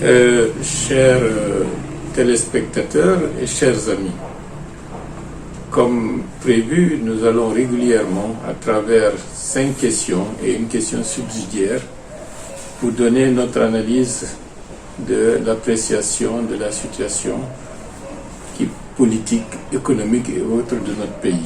Chers téléspectateurs et chers amis, comme prévu, nous allons régulièrement, à travers 5 questions et une question subsidiaire, vous donner notre analyse de l'appréciation de la situation politique, économique et autres de notre pays.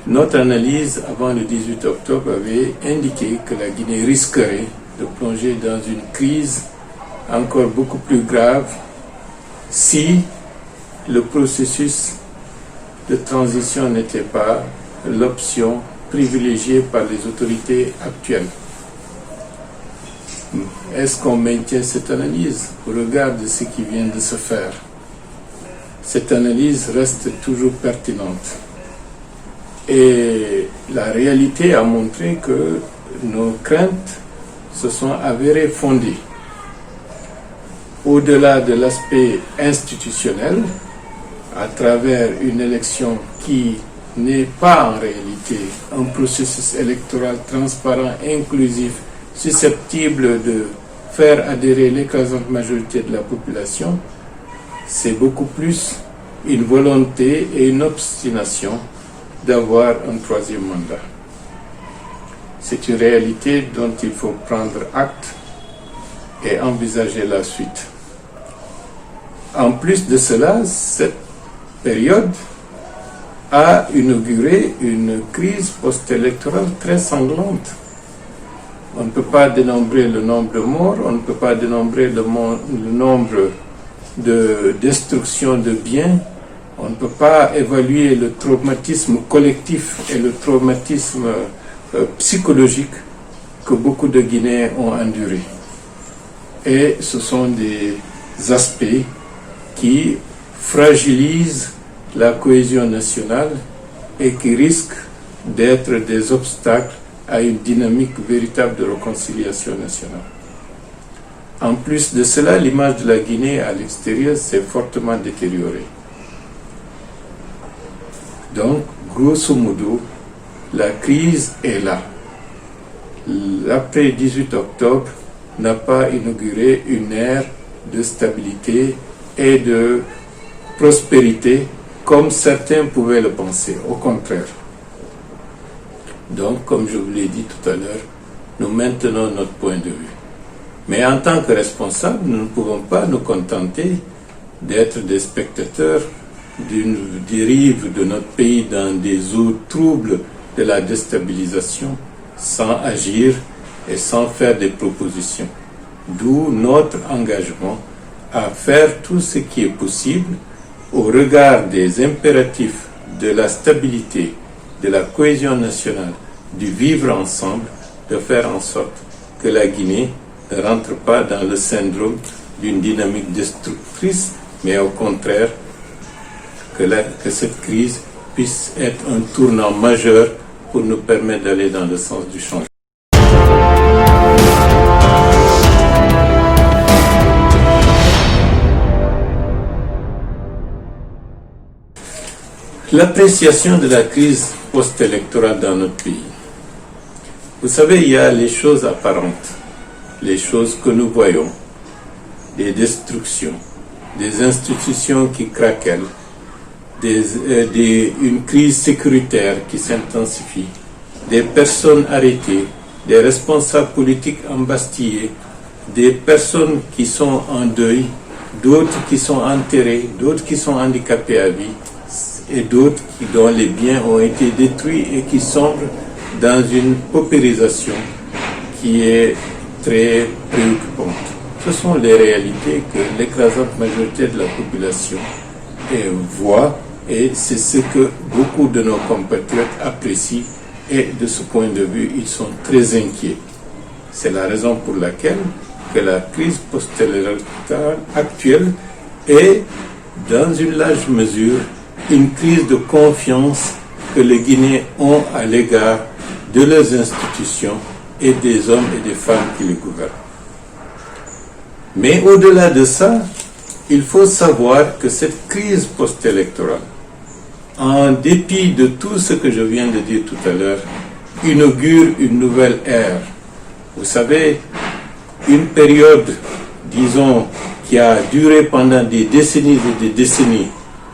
Notre analyse avant le 18 octobre avait indiqué que la Guinée risquerait de plonger dans une crise encore beaucoup plus grave si le processus de transition n'était pas l'option privilégiée par les autorités actuelles. Est-ce qu'on maintient cette analyse au regard de ce qui vient de se faire? Cette analyse reste toujours pertinente. Et la réalité a montré que nos craintes se sont avérées fondées. Au-delà de l'aspect institutionnel, à travers une élection qui n'est pas en réalité un processus électoral transparent, inclusif, susceptible de faire adhérer l'écrasante majorité de la population, c'est beaucoup plus une volonté et une obstination d'avoir un troisième mandat. C'est une réalité dont il faut prendre acte et envisager la suite. En plus de cela, cette période a inauguré une crise post-électorale très sanglante. On ne peut pas dénombrer le nombre de morts, on ne peut pas dénombrer le nombre de destructions de biens, on ne peut pas évaluer le traumatisme collectif et le traumatisme psychologique que beaucoup de Guinéens ont enduré. Et ce sont des aspects qui fragilisent la cohésion nationale et qui risquent d'être des obstacles à une dynamique véritable de réconciliation nationale. En plus de cela, l'image de la Guinée à l'extérieur s'est fortement détériorée. Donc, grosso modo, la crise est là. L'après 18 octobre n'a pas inauguré une ère de stabilité et de prospérité comme certains pouvaient le penser, au contraire. Donc, comme je vous l'ai dit tout à l'heure, nous maintenons notre point de vue. Mais en tant que responsables, nous ne pouvons pas nous contenter d'être des spectateurs d'une dérive de notre pays dans des eaux troubles de la déstabilisation sans agir et sans faire des propositions. D'où notre engagement à faire tout ce qui est possible au regard des impératifs de la stabilité, de la cohésion nationale, du vivre ensemble, de faire en sorte que la Guinée ne rentre pas dans le syndrome d'une dynamique destructrice, mais au contraire, que cette crise puisse être un tournant majeur pour nous permettre d'aller dans le sens du changement. L'appréciation de la crise post-électorale dans notre pays. Vous savez, il y a les choses apparentes, les choses que nous voyons, des destructions, des institutions qui craquellent, une crise sécuritaire qui s'intensifie, des personnes arrêtées, des responsables politiques embastillés, des personnes qui sont en deuil, d'autres qui sont enterrés, d'autres qui sont handicapés à vie, et d'autres dont les biens ont été détruits et qui sombrent dans une paupérisation qui est très préoccupante. Ce sont les réalités que l'écrasante majorité de la population voit, et c'est ce que beaucoup de nos compatriotes apprécient, et de ce point de vue, ils sont très inquiets. C'est la raison pour laquelle que la crise post-électorale actuelle est, dans une large mesure, une crise de confiance que les Guinéens ont à l'égard de leurs institutions et des hommes et des femmes qui les gouvernent. Mais au-delà de ça, il faut savoir que cette crise post-électorale en dépit de tout ce que je viens de dire tout à l'heure, inaugure une nouvelle ère. Vous savez, une période, disons, qui a duré pendant des décennies et des décennies,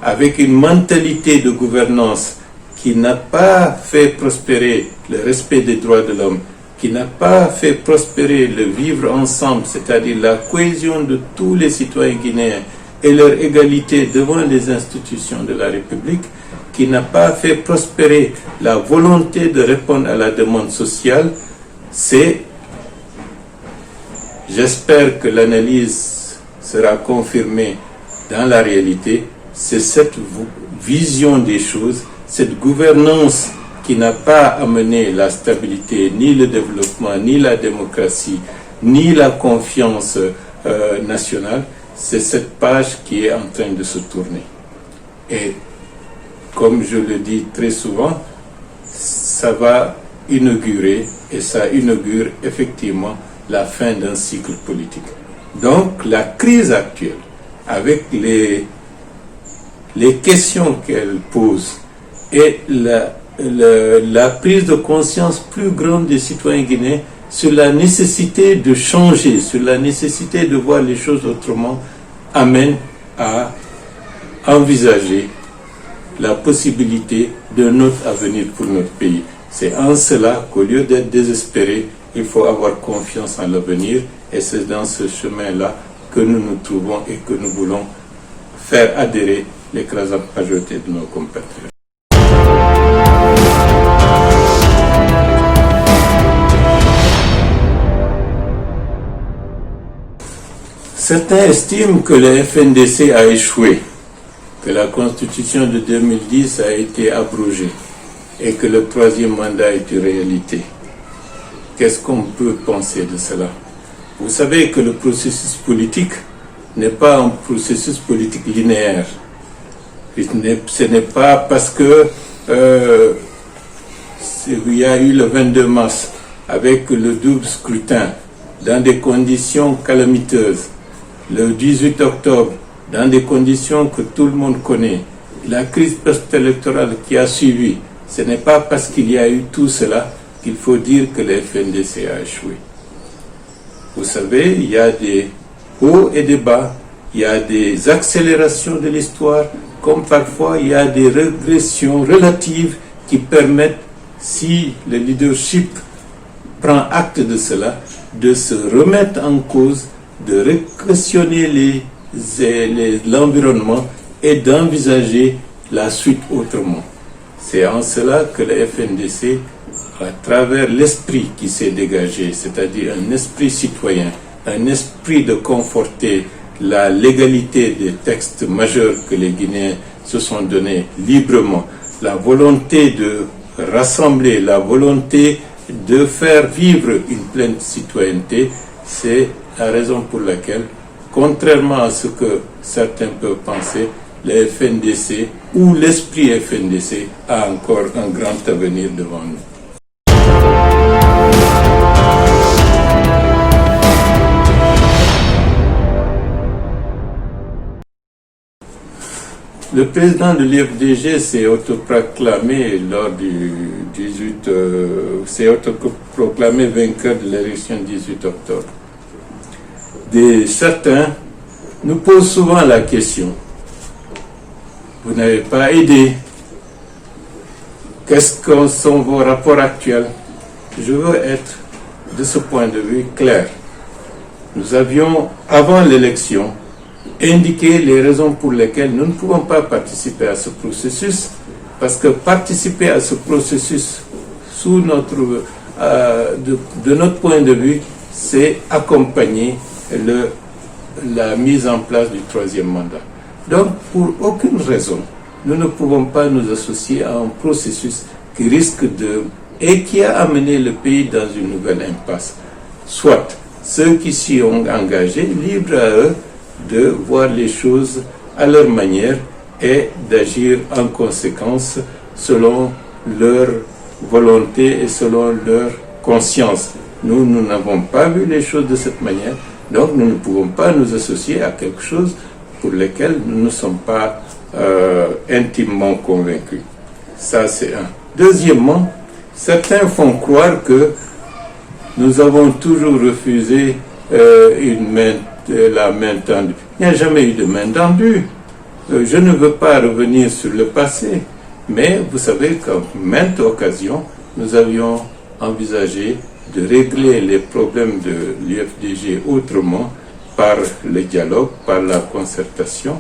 avec une mentalité de gouvernance qui n'a pas fait prospérer le respect des droits de l'homme, qui n'a pas fait prospérer le vivre ensemble, c'est-à-dire la cohésion de tous les citoyens guinéens et leur égalité devant les institutions de la République, qui n'a pas fait prospérer la volonté de répondre à la demande sociale, c'est, j'espère que l'analyse sera confirmée dans la réalité, c'est cette vision des choses, cette gouvernance qui n'a pas amené la stabilité, ni le développement, ni la démocratie, ni la confiance nationale, c'est cette page qui est en train de se tourner. Et comme je le dis très souvent, ça va inaugurer, et ça inaugure effectivement la fin d'un cycle politique. Donc la crise actuelle, avec les questions qu'elle pose et la prise de conscience plus grande des citoyens guinéens sur la nécessité de changer, sur la nécessité de voir les choses autrement, amène à envisager la possibilité d'un autre avenir pour notre pays. C'est en cela qu'au lieu d'être désespéré, il faut avoir confiance en l'avenir, et c'est dans ce chemin-là que nous nous trouvons et que nous voulons faire adhérer l'écrasante majorité de nos compatriotes. Certains estiment que le FNDC a échoué, que la Constitution de 2010 a été abrogée et que le troisième mandat est une réalité. Qu'est-ce qu'on peut penser de cela? Vous savez que le processus politique n'est pas un processus politique linéaire. Ce n'est pas parce que il y a eu le 22 mars avec le double scrutin dans des conditions calamiteuses, le 18 octobre dans des conditions que tout le monde connaît, la crise post-électorale qui a suivi, ce n'est pas parce qu'il y a eu tout cela qu'il faut dire que le FNDC a échoué. Vous savez, il y a des hauts et des bas, il y a des accélérations de l'histoire, comme parfois il y a des régressions relatives qui permettent, si le leadership prend acte de cela, de se remettre en cause, de réquestionner l'environnement et d'envisager la suite autrement. C'est en cela que le FNDC, à travers l'esprit qui s'est dégagé, c'est-à-dire un esprit citoyen, un esprit de conforter la légalité des textes majeurs que les Guinéens se sont donnés librement, la volonté de rassembler, la volonté de faire vivre une pleine citoyenneté, c'est la raison pour laquelle, contrairement à ce que certains peuvent penser, le FNDC ou l'esprit FNDC a encore un grand avenir devant nous. Le président de l'IFDG s'est autoproclamé lors du 18, s'est autoproclamé vainqueur de l'élection du 18 octobre. Certains nous posent souvent la question: vous n'avez pas aidé, qu'est-ce que sont vos rapports actuels? Je veux être, de ce point de vue, clair. Nous avions, avant l'élection, indiqué les raisons pour lesquelles nous ne pouvons pas participer à ce processus, parce que participer à ce processus, de notre point de vue, c'est accompagner la mise en place du troisième mandat. Donc, pour aucune raison, nous ne pouvons pas nous associer à un processus qui risque et qui a amené le pays dans une nouvelle impasse. Soit ceux qui s'y ont engagés, libres à eux de voir les choses à leur manière et d'agir en conséquence selon leur volonté et selon leur conscience. Nous n'avons pas vu les choses de cette manière, donc nous ne pouvons pas nous associer à quelque chose pour lequel nous ne sommes pas intimement convaincus. Ça, c'est un. Deuxièmement, certains font croire que nous avons toujours refusé la main tendue. Il n'y a jamais eu de main tendue. Je ne veux pas revenir sur le passé, mais vous savez qu'à maintes occasions, nous avions envisagé de régler les problèmes de l'UFDG autrement, par le dialogue, par la concertation.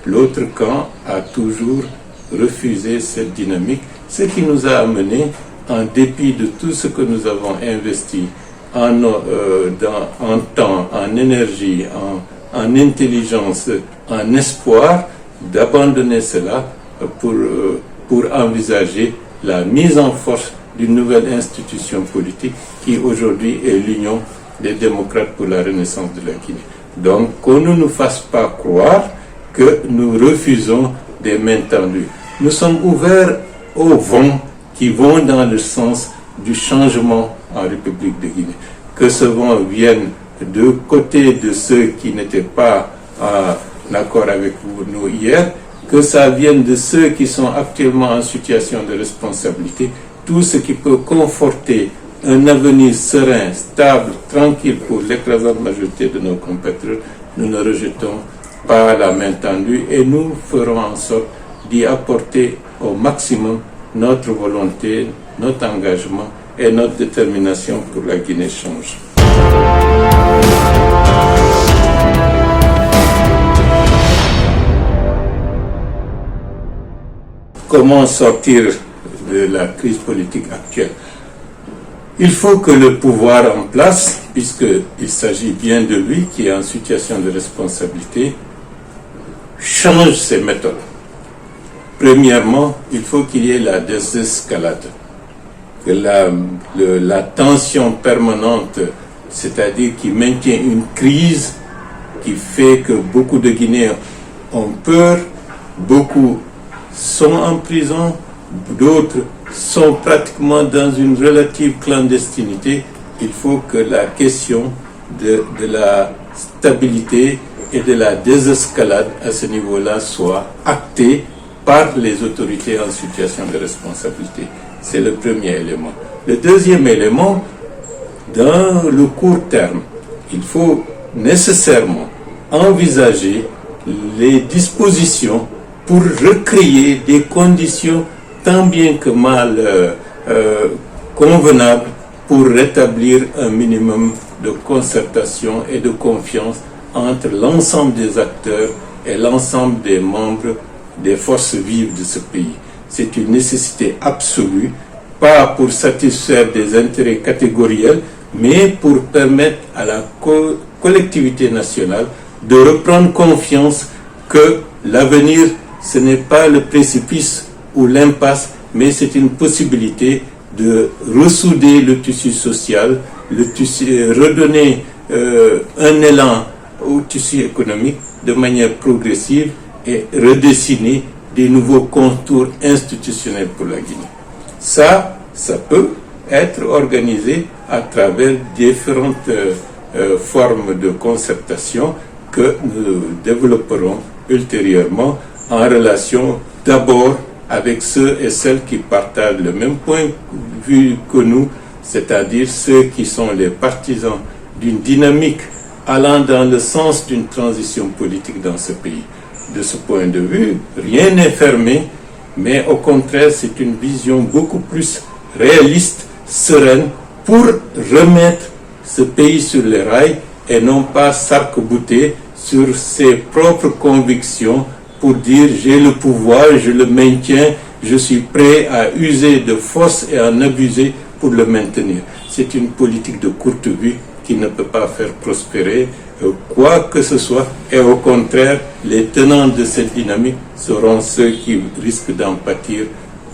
L'autre camp a toujours refusé cette dynamique, ce qui nous a amené, en dépit de tout ce que nous avons investi en temps, en énergie, en intelligence, en espoir, d'abandonner cela pour envisager la mise en force d'une nouvelle institution politique qui aujourd'hui est l'Union des démocrates pour la renaissance de la Guinée. Donc qu'on ne nous fasse pas croire que nous refusons des mains tendues. Nous sommes ouverts aux vents qui vont dans le sens du changement en République de Guinée. Que ce vent vienne de côté de ceux qui n'étaient pas en accord avec nous hier, que ça vienne de ceux qui sont actuellement en situation de responsabilité, tout ce qui peut conforter un avenir serein, stable, tranquille pour l'écrasante majorité de nos compatriotes, nous ne rejetons pas la main tendue et nous ferons en sorte d'y apporter au maximum notre volonté, notre engagement et notre détermination pour la Guinée change. Comment sortir de la crise politique actuelle? Il faut que le pouvoir en place, puisqu'il s'agit bien de lui qui est en situation de responsabilité, change ses méthodes. Premièrement, il faut qu'il y ait la désescalade, que la tension permanente, c'est-à-dire qui maintient une crise qui fait que beaucoup de Guinéens ont peur, beaucoup sont en prison, d'autres sont pratiquement dans une relative clandestinité. Il faut que la question de la stabilité et de la désescalade à ce niveau-là soit actée par les autorités en situation de responsabilité. C'est le premier élément. Le deuxième élément, dans le court terme, il faut nécessairement envisager les dispositions pour recréer des conditions tant bien que mal convenables pour rétablir un minimum de concertation et de confiance entre l'ensemble des acteurs et l'ensemble des membres des forces vives de ce pays. C'est une nécessité absolue, pas pour satisfaire des intérêts catégoriels, mais pour permettre à la collectivité nationale de reprendre confiance que l'avenir, ce n'est pas le précipice ou l'impasse, mais c'est une possibilité de ressouder le tissu social, redonner un élan au tissu économique de manière progressive et redessiner des nouveaux contours institutionnels pour la Guinée. Ça peut être organisé à travers différentes formes de concertation que nous développerons ultérieurement en relation d'abord avec ceux et celles qui partagent le même point de vue que nous, c'est-à-dire ceux qui sont les partisans d'une dynamique allant dans le sens d'une transition politique dans ce pays. De ce point de vue, rien n'est fermé, mais au contraire, c'est une vision beaucoup plus réaliste, sereine, pour remettre ce pays sur les rails et non pas s'arc-bouter sur ses propres convictions pour dire j'ai le pouvoir, je le maintiens, je suis prêt à user de force et à en abuser pour le maintenir. C'est une politique de courte vue qui ne peut pas faire prospérer quoi que ce soit, et au contraire, les tenants de cette dynamique seront ceux qui risquent d'en pâtir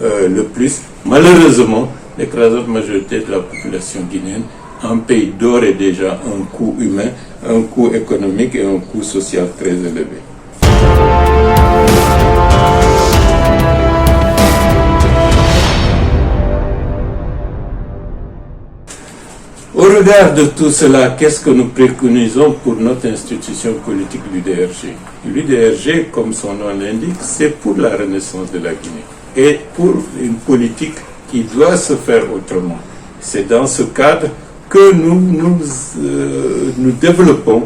le plus. Malheureusement, l'écrasante majorité de la population guinéenne en paye d'ores et déjà un coût humain, un coût économique et un coût social très élevé. Au regard de tout cela, qu'est-ce que nous préconisons pour notre institution politique, l'UDRG? L'UDRG, comme son nom l'indique, c'est pour la renaissance de la Guinée et pour une politique qui doit se faire autrement. C'est dans ce cadre que nous développons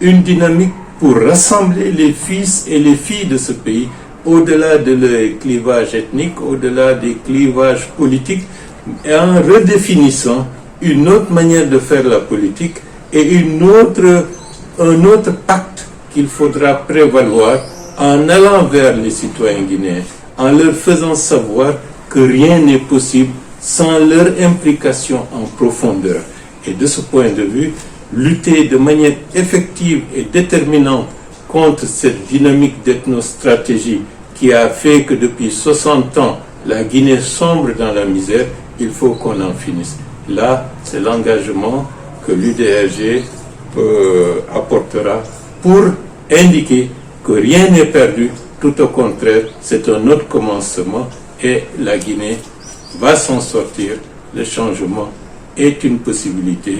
une dynamique pour rassembler les fils et les filles de ce pays au-delà de les clivages ethniques, au-delà des clivages politiques, et en redéfinissant une autre manière de faire la politique et un autre pacte qu'il faudra prévaloir en allant vers les citoyens guinéens, en leur faisant savoir que rien n'est possible sans leur implication en profondeur. Et de ce point de vue, lutter de manière effective et déterminante contre cette dynamique d'ethnostratégie qui a fait que depuis 60 ans, la Guinée sombre dans la misère, il faut qu'on en finisse. Là, c'est l'engagement que l'UDRG apportera pour indiquer que rien n'est perdu, tout au contraire, c'est un autre commencement et la Guinée va s'en sortir. Le changement est une possibilité,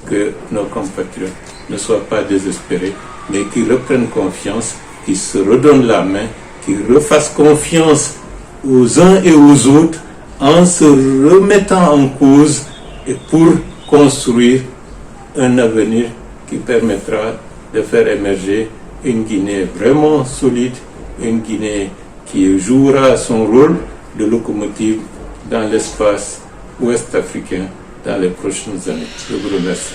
que nos compatriotes ne soient pas désespérés, mais qu'ils reprennent confiance, qu'ils se redonnent la main, qu'ils refassent confiance aux uns et aux autres en se remettant en cause et pour construire un avenir qui permettra de faire émerger une Guinée vraiment solide, une Guinée qui jouera son rôle de locomotive dans l'espace ouest africain dans les prochaines années. Je vous remercie.